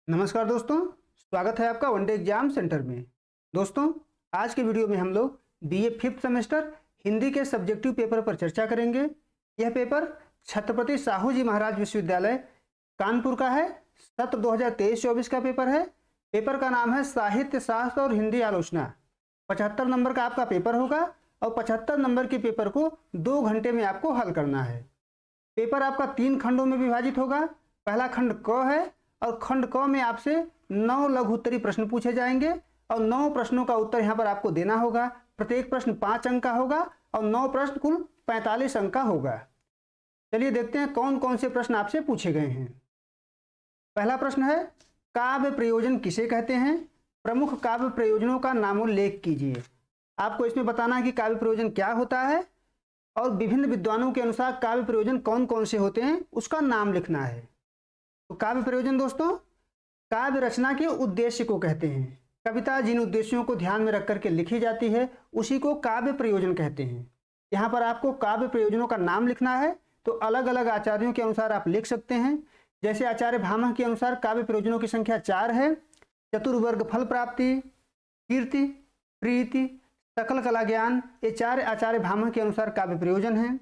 नमस्कार दोस्तों, स्वागत है आपका वनडे एग्जाम सेंटर में। दोस्तों, आज के वीडियो में हम लोग बीए फिफ्थ सेमेस्टर हिंदी के सब्जेक्टिव पेपर पर चर्चा करेंगे। यह पेपर छत्रपति साहू जी महाराज विश्वविद्यालय कानपुर का है। सत्र 2023-24 का पेपर है। पेपर का नाम है साहित्य शास्त्र और हिंदी आलोचना। 75 नंबर का आपका पेपर होगा और 75 नंबर के पेपर को 2 घंटे में आपको हल करना है। पेपर आपका 3 खंडों में विभाजित होगा। पहला खंड क है और खंड क में आपसे 9 लघु उत्तरीय प्रश्न पूछे जाएंगे और 9 प्रश्नों का उत्तर यहाँ पर आपको देना होगा। प्रत्येक प्रश्न 5 अंक का होगा और 9 प्रश्न कुल 45 अंक का होगा। चलिए देखते हैं कौन कौन से प्रश्न आपसे पूछे गए हैं। पहला प्रश्न है, काव्य प्रयोजन किसे कहते हैं? प्रमुख काव्य प्रयोजनों का नामोल्लेख कीजिए। आपको इसमें बताना है कि काव्य प्रयोजन क्या होता है और विभिन्न विद्वानों के अनुसार काव्य प्रयोजन कौन कौन से होते हैं उसका नाम लिखना है। तो काव्य प्रयोजन दोस्तों, काव्य रचना के उद्देश्य को कहते हैं। कविता जिन उद्देश्यों को ध्यान में रख करके लिखी जाती है उसी को काव्य प्रयोजन कहते हैं। यहाँ पर आपको काव्य प्रयोजनों का नाम लिखना है, तो अलग अलग आचार्यों के अनुसार आप लिख सकते हैं। जैसे आचार्य भामह के अनुसार काव्य प्रयोजनों की संख्या 4 है। चतुर्वर्ग फल प्राप्ति, कीर्ति, प्रीति, सकल कला ज्ञान, ये 4 आचार्य भामह के अनुसार काव्य प्रयोजन है।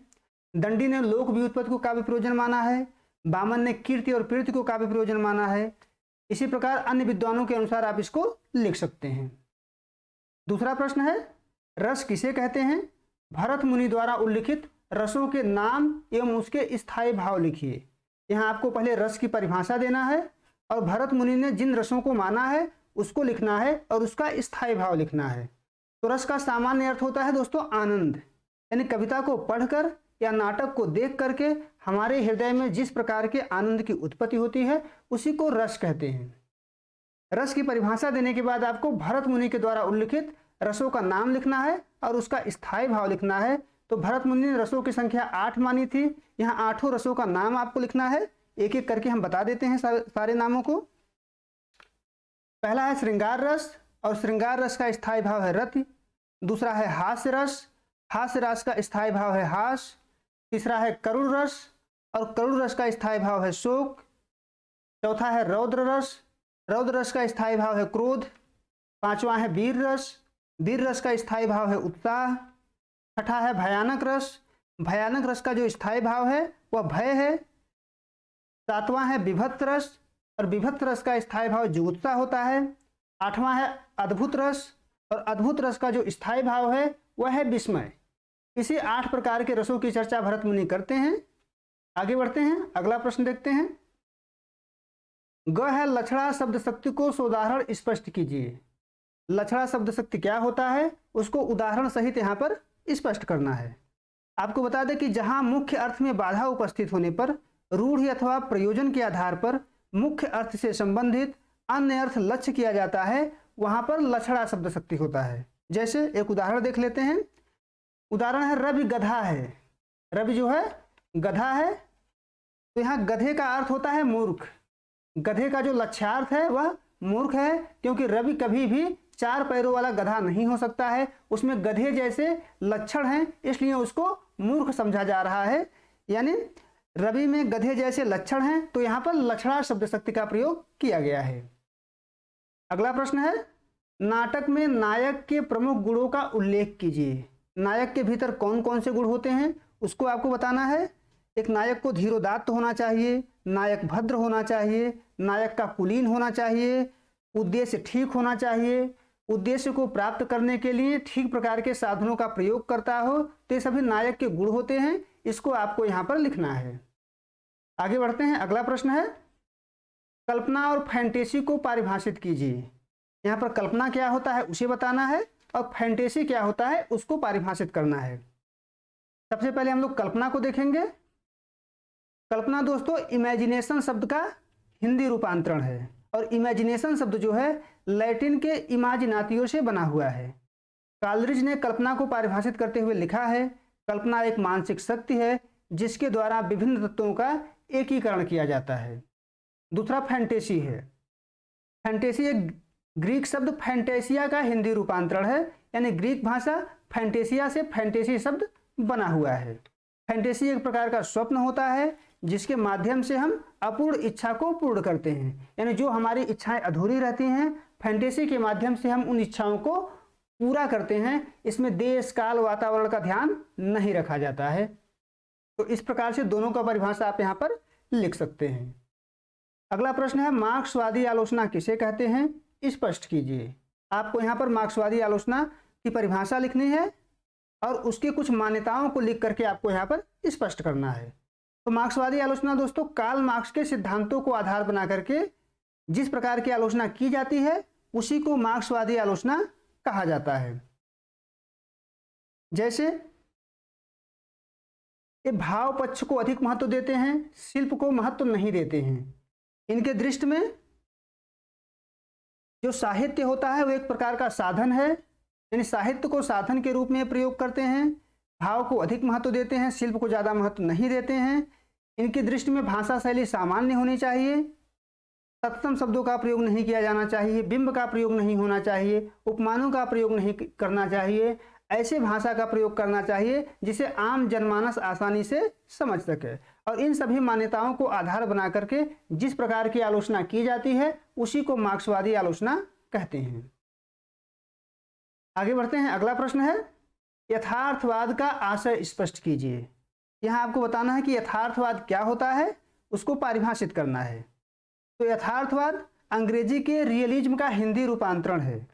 दंडी ने लोक व्युत्पत्ति को काव्य प्रयोजन माना है। बामन ने कीर्ति और प्रीति को काव्य प्रयोजन माना है। इसी प्रकार अन्य विद्वानों के अनुसार आप इसको लिख सकते हैं। दूसरा प्रश्न है, रस किसे कहते हैं? भरत मुनि द्वारा उल्लिखित रसों के नाम एवं उसके स्थायी भाव लिखिए। यहाँ आपको पहले रस की परिभाषा देना है और भरत मुनि ने जिन रसों को माना है उसको लिखना है और उसका स्थायी भाव लिखना है। तो रस का सामान्य अर्थ होता है दोस्तों आनंद, यानी कविता को पढ़कर या नाटक को देख करके हमारे हृदय में जिस प्रकार के आनंद की उत्पत्ति होती है उसी को रस कहते हैं। रस की परिभाषा देने के बाद आपको भरत मुनि के द्वारा उल्लिखित रसों का नाम लिखना है और उसका स्थायी भाव लिखना है। तो भरत मुनि ने रसों की संख्या 8 मानी थी। यहाँ 8 रसों का नाम आपको लिखना है। एक एक करके हम बता देते हैं सारे नामों को। पहला है श्रृंगार रस और श्रृंगार रस का स्थायी भाव है रति। दूसरा है हास्य रस, हास्य रस का स्थायी भाव है हास। तीसरा है करुण रस और करुण रस का स्थायी भाव है शोक। चौथा है रौद्र रस, रौद्र रस का स्थायी भाव है क्रोध। पांचवा है वीर रस, वीर रस का स्थायी भाव है उत्साह। छठा है भयानक रस, भयानक रस का जो स्थायी भाव है वह भय है। सातवां है विभत्स रस और विभत्स रस का स्थायी भाव जुगुप्सा होता है। आठवां है अद्भुत रस और अद्भुत रस का जो स्थायी भाव है वह है विस्मय। इसी 8 प्रकार के रसों की चर्चा भरत मुनि करते हैं। आगे बढ़ते हैं, अगला प्रश्न देखते हैं। ग है लक्षणा शब्द शक्ति को सोदाहरण स्पष्ट कीजिए। लक्षणा शब्द शक्ति क्या होता है उसको उदाहरण सहित यहाँ पर स्पष्ट करना है। आपको बता दें कि जहां मुख्य अर्थ में बाधा उपस्थित होने पर रूढ़ि अथवा प्रयोजन के आधार पर मुख्य अर्थ से संबंधित अन्य अर्थ लक्ष्य किया जाता है वहां पर लक्षणा शब्द शक्ति होता है। जैसे एक उदाहरण देख लेते हैं। उदाहरण है रवि गधा है। रवि जो है गधा है, तो यहाँ गधे का अर्थ होता है मूर्ख। गधे का जो लक्ष्यार्थ है वह मूर्ख है, क्योंकि रवि कभी भी 4 पैरों वाला गधा नहीं हो सकता है। उसमें गधे जैसे लक्षण हैं, इसलिए उसको मूर्ख समझा जा रहा है। यानी रवि में गधे जैसे लक्षण हैं, तो यहाँ पर लक्षणा शब्द शक्ति का प्रयोग किया गया है। अगला प्रश्न है, नाटक में नायक के प्रमुख गुणों का उल्लेख कीजिए। नायक के भीतर कौन कौन से गुण होते हैं उसको आपको बताना है। एक नायक को धीरोदात्त होना चाहिए, नायक भद्र होना चाहिए, नायक का कुलीन होना चाहिए, उद्देश्य ठीक होना चाहिए, उद्देश्य को प्राप्त करने के लिए ठीक प्रकार के साधनों का प्रयोग करता हो। तो ये सभी नायक के गुण होते हैं, इसको आपको यहाँ पर लिखना है। आगे बढ़ते हैं, अगला प्रश्न है, कल्पना और फैंटेसी को परिभाषित कीजिए। यहाँ पर कल्पना क्या होता है उसे बताना है और फैंटेसी क्या होता है उसको परिभाषित करना है। सबसे पहले हम लोग कल्पना को देखेंगे। कल्पना दोस्तों इमेजिनेशन शब्द का हिंदी रूपांतरण है और इमेजिनेशन शब्द जो है लैटिन के इमेजिनातियो से बना हुआ है। कॉलरिज ने कल्पना को परिभाषित करते हुए लिखा है, कल्पना एक मानसिक शक्ति है जिसके द्वारा विभिन्न तत्वों का एकीकरण किया जाता है। दूसरा फैंटेसी है। फैंटेसी एक ग्रीक शब्द फैंटेसिया का हिंदी रूपांतरण है, यानी ग्रीक भाषा फैंटेसिया से फैंटेसी शब्द बना हुआ है। फैंटेसी एक प्रकार का स्वप्न होता है जिसके माध्यम से हम अपूर्ण इच्छा को पूर्ण करते हैं, यानी जो हमारी इच्छाएं अधूरी रहती हैं, फैंटेसी के माध्यम से हम उन इच्छाओं को पूरा करते हैं। इसमें देश काल वातावरण का ध्यान नहीं रखा जाता है। तो इस प्रकार से दोनों का परिभाषा आप यहाँ पर लिख सकते हैं। अगला प्रश्न है, मार्क्सवादी आलोचना किसे कहते हैं, स्पष्ट कीजिए। आपको यहाँ पर मार्क्सवादी आलोचना की परिभाषा लिखनी है और उसकी कुछ मान्यताओं को लिख करके आपको यहाँ पर स्पष्ट करना है। तो मार्क्सवादी आलोचना दोस्तों कार्ल मार्क्स के सिद्धांतों को आधार बना करके जिस प्रकार की आलोचना की जाती है उसी को मार्क्सवादी आलोचना कहा जाता है। जैसे ये भाव पक्ष को अधिक महत्व देते हैं, शिल्प को महत्व नहीं देते हैं। इनके दृष्टि में जो साहित्य होता है वो एक प्रकार का साधन है, यानी साहित्य को साधन के रूप में प्रयोग करते हैं, भाव को अधिक महत्व देते हैं, शिल्प को ज़्यादा महत्व नहीं देते हैं। इनकी दृष्टि में भाषा शैली सामान्य होनी चाहिए, तत्सम शब्दों का प्रयोग नहीं किया जाना चाहिए, बिंब का प्रयोग नहीं होना चाहिए, उपमानों का प्रयोग नहीं करना चाहिए, ऐसे भाषा का प्रयोग करना चाहिए जिसे आम जनमानस आसानी से समझ सके। और इन सभी मान्यताओं को आधार बना करके जिस प्रकार की आलोचना की जाती है उसी को मार्क्सवादी आलोचना कहते हैं। आगे बढ़ते हैं। अगला प्रश्न है, यथार्थवाद का आशय स्पष्ट कीजिए। यहाँ आपको बताना है कि यथार्थवाद क्या होता है, उसको परिभाषित करना है। तो यथार्थवाद अंग्रेजी के रियलिज्म का हिंदी रूपांतरण है।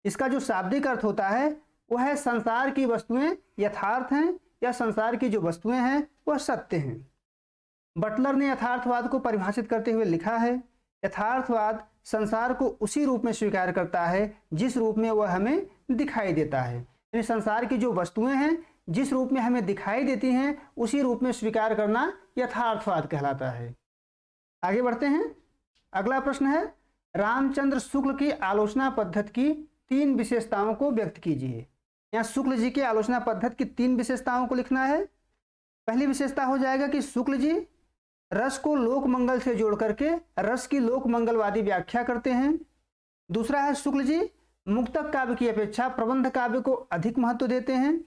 इसका जो शाब्दिक अर्थ होता है वह है संसार की वस्तुएं यथार्थ हैं या संसार की जो वस्तुएं हैं वह सत्य हैं। बटलर ने यथार्थवाद को परिभाषित करते हुए लिखा है, यथार्थवाद संसार को उसी रूप में स्वीकार करता है जिस रूप में वह हमें दिखाई देता है। यानी संसार की जो वस्तुएं हैं जिस रूप में हमें दिखाई देती हैं उसी रूप में स्वीकार करना यथार्थवाद कहलाता है। आगे बढ़ते हैं। अगला प्रश्न है, रामचंद्र शुक्ल की आलोचना पद्धति की 3 विशेषताओं को व्यक्त कीजिए। यहाँ शुक्ल जी की आलोचना पद्धति की 3 विशेषताओं को लिखना है। पहली विशेषता हो जाएगा कि शुक्ल जी रस को लोक मंगल से जोड़ करके रस की लोक मंगलवादी व्याख्या करते हैं। दूसरा है, शुक्ल जी मुक्तक काव्य की अपेक्षा प्रबंध काव्य को अधिक महत्व देते हैं।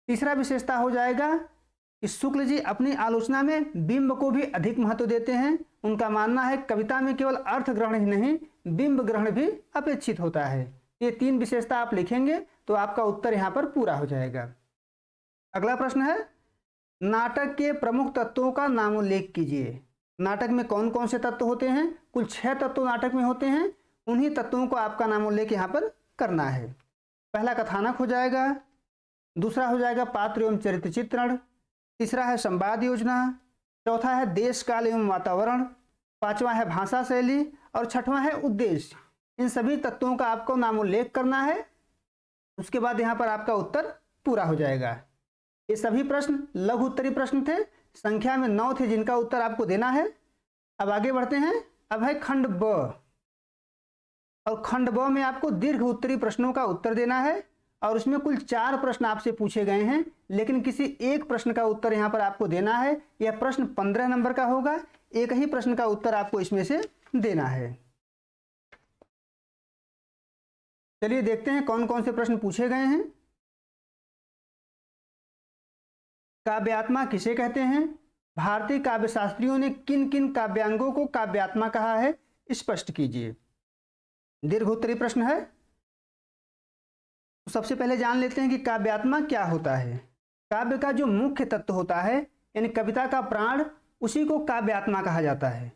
तीसरा विशेषता हो जाएगा कि शुक्ल जी अपनी आलोचना में बिंब को भी अधिक महत्व देते हैं। उनका मानना है कविता में केवल अर्थ ग्रहण ही नहीं बिंब ग्रहण भी अपेक्षित होता है। ये 3 विशेषता आप लिखेंगे तो आपका उत्तर यहाँ पर पूरा हो जाएगा। अगला प्रश्न है, नाटक के प्रमुख तत्वों का नामोल्लेख कीजिए। नाटक में कौन कौन से तत्व होते हैं? कुल 6 तत्व नाटक में होते हैं। उन्हीं तत्वों को आपका नामोल्लेख यहाँ पर करना है। पहला कथानक हो जाएगा, दूसरा हो जाएगा पात्र एवं चरित्र चित्रण, तीसरा है संवाद योजना, चौथा है देश काल एवं वातावरण, पांचवा है भाषा शैली और छठवां है उद्देश्य। इन सभी तत्वों का आपको नामोल्लेख करना है। उसके बाद यहाँ पर आपका उत्तर पूरा हो जाएगा। ये सभी प्रश्न लघु उत्तरीय प्रश्न थे, संख्या में 9 थे जिनका उत्तर आपको देना है। अब आगे बढ़ते हैं। अब है खंड ब, और खंड ब में आपको दीर्घ उत्तरीय प्रश्नों का उत्तर देना है और उसमें कुल 4 प्रश्न आपसे पूछे गए हैं, लेकिन किसी एक प्रश्न का उत्तर यहाँ पर आपको देना है। यह प्रश्न 15 नंबर का होगा। एक ही प्रश्न का उत्तर आपको इसमें से देना है। चलिए देखते हैं कौन कौन से प्रश्न पूछे गए हैं। काव्यात्मा किसे कहते हैं? भारतीय काव्य शास्त्रियों ने किन किन काव्यांगों को काव्यात्मा कहा है? स्पष्ट कीजिए। दीर्घ उत्तरीय प्रश्न है। तो सबसे पहले जान लेते हैं कि काव्यात्मा क्या होता है। काव्य का जो मुख्य तत्व होता है यानी कविता का प्राण, उसी को काव्यात्मा कहा जाता है।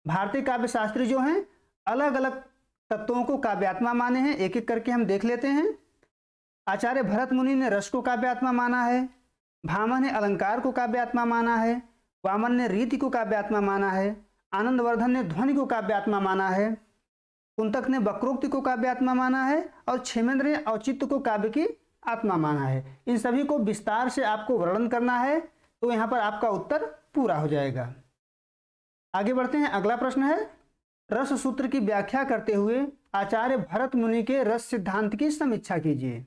भारतीय काव्य शास्त्री जो हैं अलग अलग तत्वों को काव्यात्मा माने हैं। एक एक करके हम देख लेते हैं। आचार्य भरत मुनि ने रस को काव्यात्मा माना है, भामह ने अलंकार को काव्यात्मा माना है, वामन ने रीति को काव्यात्मा माना है, आनंदवर्धन ने ध्वनि को काव्यात्मा माना है, कुंतक ने वक्रोक्ति को काव्यात्मा माना है और क्षेमेंद्र ने औचित्य को काव्य की आत्मा माना है। इन सभी को विस्तार से आपको वर्णन करना है तो यहाँ पर आपका उत्तर पूरा हो जाएगा। आगे बढ़ते हैं। अगला प्रश्न है, रस सूत्र की व्याख्या करते हुए आचार्य भरत मुनि के रस सिद्धांत की समीक्षा कीजिए।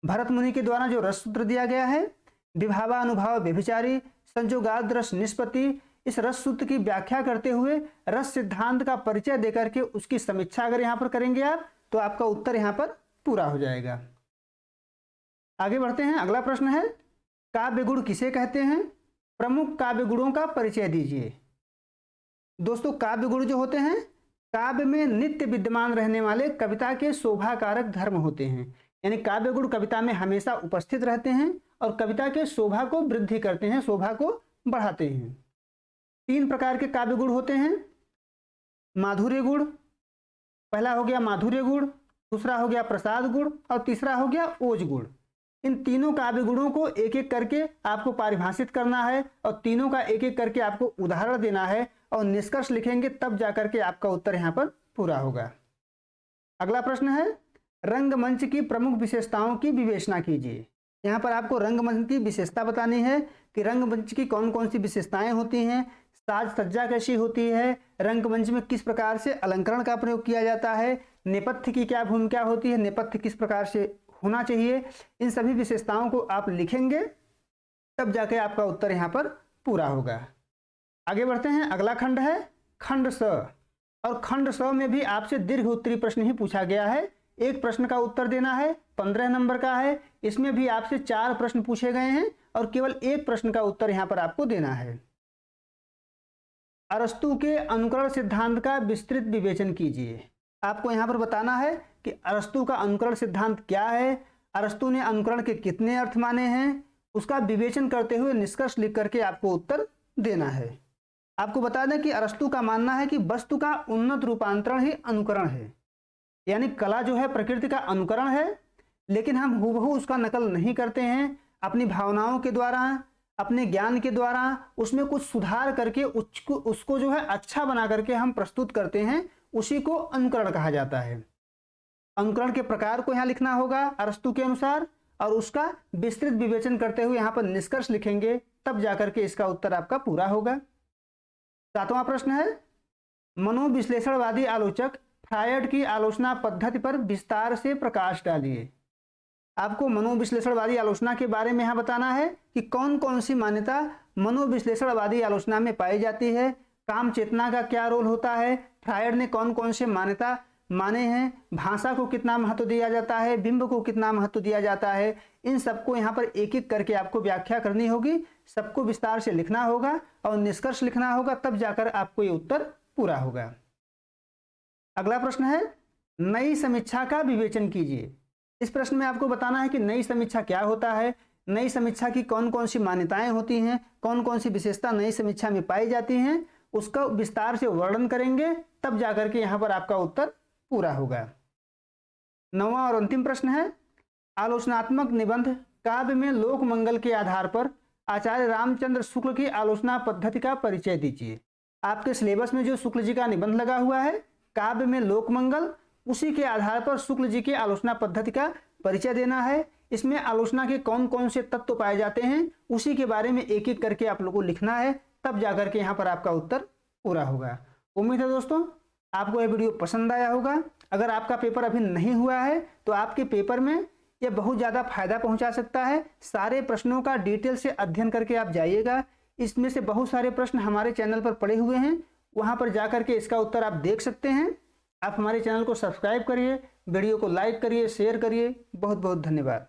भरत मुनि के द्वारा जो रस सूत्र दिया गया है, विभावानुभाव व्यभिचारी संजोगाद रस निष्पत्ति, इस रस सूत्र की व्याख्या करते हुए रस सिद्धांत का परिचय देकर के उसकी समीक्षा अगर यहाँ पर करेंगे आप तो आपका उत्तर यहाँ पर पूरा हो जाएगा। आगे बढ़ते हैं। अगला प्रश्न है, काव्य गुण किसे कहते हैं? प्रमुख काव्य गुणों का परिचय दीजिए। दोस्तों, काव्य गुण जो होते हैं, काव्य में नित्य विद्यमान रहने वाले कविता के शोभाकारक धर्म होते हैं। यानी काव्य गुण कविता में हमेशा उपस्थित रहते हैं और कविता के शोभा को वृद्धि करते हैं, शोभा को बढ़ाते हैं। 3 प्रकार के काव्य गुण होते हैं। माधुर्य गुण, पहला हो गया माधुर्य गुण, दूसरा हो गया प्रसाद गुण और तीसरा हो गया ओज गुण। इन तीनों काव्य गुणों को एक एक करके आपको परिभाषित करना है और तीनों का एक एक करके आपको उदाहरण देना है और निष्कर्ष लिखेंगे, तब जाकर के आपका उत्तर यहाँ पर पूरा होगा। अगला प्रश्न है, रंगमंच की प्रमुख विशेषताओं की विवेचना कीजिए। यहाँ पर आपको रंगमंच की विशेषता बतानी है कि रंगमंच की कौन कौन सी विशेषताएं होती हैं, साज सज्जा कैसी होती है, रंगमंच में किस प्रकार से अलंकरण का प्रयोग किया जाता है, नेपथ्य की क्या भूमिका होती है, नेपथ्य किस प्रकार से होना चाहिए। इन सभी विशेषताओं को आप लिखेंगे, तब जाके आपका उत्तर यहाँ पर पूरा होगा। आगे बढ़ते हैं। अगला खंड है खंड स, और खंड स में भी आपसे दीर्घ उत्तरीय प्रश्न ही पूछा गया है। एक प्रश्न का उत्तर देना है, 15 नंबर का है। इसमें भी आपसे 4 प्रश्न पूछे गए हैं और केवल एक प्रश्न का उत्तर यहाँ पर आपको देना है। अरस्तु के अनुकरण सिद्धांत का विस्तृत विवेचन कीजिए। आपको यहाँ पर बताना है कि अरस्तु का अनुकरण सिद्धांत क्या है, अरस्तु ने अनुकरण के कितने अर्थ माने हैं, उसका विवेचन करते हुए निष्कर्ष लिख करके आपको उत्तर देना है। आपको बता दें कि अरस्तु का मानना है कि वस्तु का उन्नत रूपांतरण ही अनुकरण है। यानी कला जो है प्रकृति का अनुकरण है, लेकिन हम हूबहू उसका नकल नहीं करते हैं। अपनी भावनाओं के द्वारा, अपने ज्ञान के द्वारा उसमें कुछ सुधार करके उसको जो है अच्छा बना करके हम प्रस्तुत करते हैं, उसी को अनुकरण कहा जाता है। अनुकरण के प्रकार को यहाँ लिखना होगा अरस्तु के अनुसार और उसका विस्तृत विवेचन करते हुए यहाँ पर निष्कर्ष लिखेंगे, तब जाकर के इसका उत्तर आपका पूरा होगा। 7वां प्रश्न है, मनोविश्लेषणवादी आलोचक फ्रायड की आलोचना पद्धति पर विस्तार से प्रकाश डालिए। आपको मनोविश्लेषणवादी आलोचना के बारे में यहाँ बताना है कि कौन कौन सी मान्यता मनोविश्लेषणवादी आलोचना में पाई जाती है, काम चेतना का क्या रोल होता है, फ्रायड ने कौन कौन से मान्यता माने हैं, भाषा को कितना महत्व दिया जाता है, बिंब को कितना महत्व दिया जाता है। इन सबको यहाँ पर एक एक करके आपको व्याख्या करनी होगी, सबको विस्तार से लिखना होगा और निष्कर्ष लिखना होगा, तब जाकर आपको ये उत्तर पूरा होगा। अगला प्रश्न है, नई समीक्षा का विवेचन कीजिए। इस प्रश्न में आपको बताना है कि नई समीक्षा क्या होता है, नई समीक्षा की कौन कौन सी मान्यताएं होती हैं, कौन कौन सी विशेषता नई समीक्षा में पाई जाती हैं, उसका विस्तार से वर्णन करेंगे, तब जाकर के यहाँ पर आपका उत्तर पूरा होगा। 9वां और अंतिम प्रश्न है, आलोचनात्मक निबंध काव्य में लोक मंगल के आधार पर आचार्य रामचंद्र शुक्ल की आलोचना पद्धति का परिचय दीजिए। आपके सिलेबस में जो शुक्ल जी का निबंध लगा हुआ है काव्य में लोक मंगल, उसी के आधार पर शुक्ल जी की आलोचना पद्धति का परिचय देना है। इसमें आलोचना के कौन कौन से तत्व पाए जाते हैं, उसी के बारे में एक एक करके आप लोगों को लिखना है, तब जाकर के यहाँ पर आपका उत्तर पूरा होगा। उम्मीद है दोस्तों आपको यह वीडियो पसंद आया होगा। अगर आपका पेपर अभी नहीं हुआ है तो आपके पेपर में यह बहुत ज़्यादा फायदा पहुंचा सकता है। सारे प्रश्नों का डिटेल से अध्ययन करके आप जाइएगा। इसमें से बहुत सारे प्रश्न हमारे चैनल पर पड़े हुए हैं, वहां पर जाकर के इसका उत्तर आप देख सकते हैं। आप हमारे चैनल को सब्सक्राइब करिए, वीडियो को लाइक करिए, शेयर करिए। बहुत बहुत धन्यवाद।